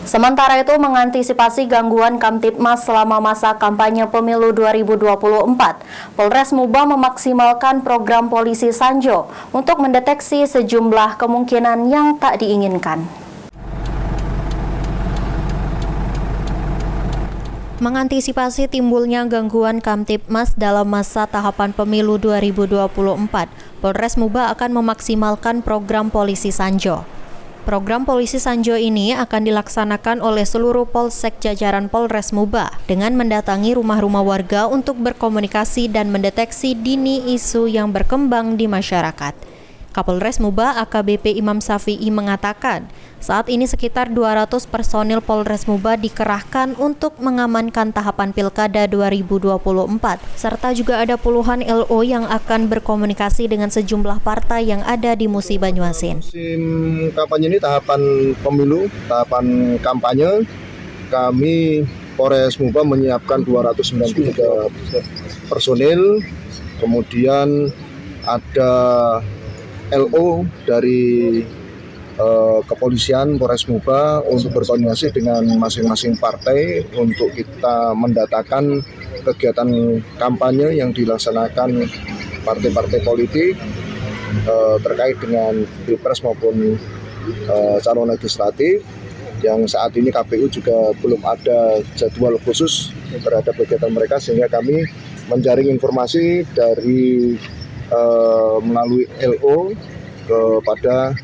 Sementara itu, mengantisipasi gangguan Kamtibmas selama masa kampanye pemilu 2024, Polres Muba memaksimalkan program Polisi Sanjo untuk mendeteksi sejumlah kemungkinan yang tak diinginkan. Mengantisipasi timbulnya gangguan Kamtibmas dalam masa tahapan pemilu 2024, Polres Muba akan memaksimalkan program Polisi Sanjo. Program Polisi Sanjo ini akan dilaksanakan oleh seluruh polsek jajaran Polres Muba dengan mendatangi rumah-rumah warga untuk berkomunikasi dan mendeteksi dini isu yang berkembang di masyarakat. Kapolres Muba AKBP Imam Safi'i mengatakan, saat ini sekitar 200 personil Polres Muba dikerahkan untuk mengamankan tahapan Pilkada 2024, serta juga ada puluhan LO yang akan berkomunikasi dengan sejumlah partai yang ada di Musi Banyuasin. Musim kampanye ini tahapan pemilu, tahapan kampanye, kami Polres Muba menyiapkan 293 personil, kemudian ada LO dari kepolisian Polres Muba untuk berkoordinasi dengan masing-masing partai untuk kita mendatakan kegiatan kampanye yang dilaksanakan partai-partai politik terkait dengan Pilpres maupun calon legislatif, yang saat ini KPU juga belum ada jadwal khusus terhadap kegiatan mereka, sehingga kami menjaring informasi dari melalui LO kepada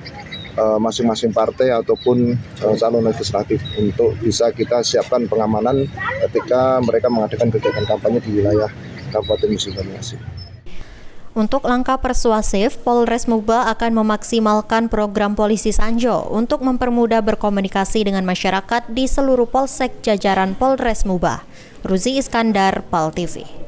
masing-masing partai ataupun calon legislatif untuk bisa kita siapkan pengamanan ketika mereka mengadakan kegiatan kampanye di wilayah Kabupaten Musi Banyuasin. Untuk langkah persuasif, Polres Muba akan memaksimalkan program Polisi Sanjo untuk mempermudah berkomunikasi dengan masyarakat di seluruh polsek jajaran Polres Muba. Ruzi Iskandar, PAL TV.